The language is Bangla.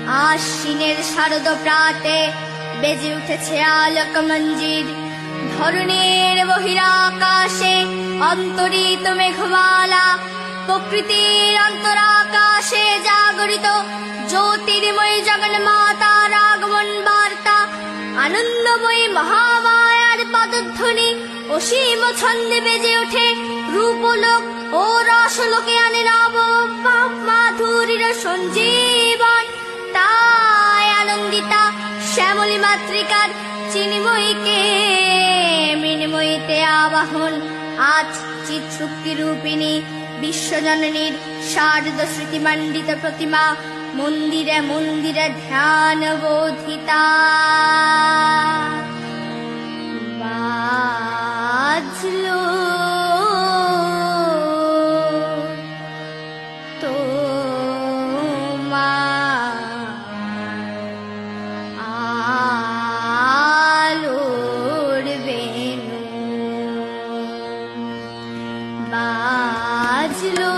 আশ্বিনের শারদ প্রাতে বেজে উঠেছে আলোক মঞ্জির। ধরণীর বহিরাকাশে অন্তরিত মেঘমালা, প্রকৃতির অন্তরাকাশে জাগরিত জ্যোতির্ময়ী জগন্মাতার আগমন বার্তা। আনন্দময়ী মহামায়ার পদধ্বনি অসীম ছন্দে বেজে ওঠে। রূপলোক ও রসলোকে আনে নব মাধুরীর সঞ্জীবন। তাই আনন্দিতা শ্যামলী মাতৃকার চিন্ময়ীকে মৃন্ময়ীতে আবাহন। আজ চিৎশক্তি রূপিণী বিশ্বজননীর শারদ স্মৃতিমণ্ডিত প্রতিমা মন্দিরে মন্দিরে ধ্যান বোধিতা। বাজলো আলোর বেণু, বাজলো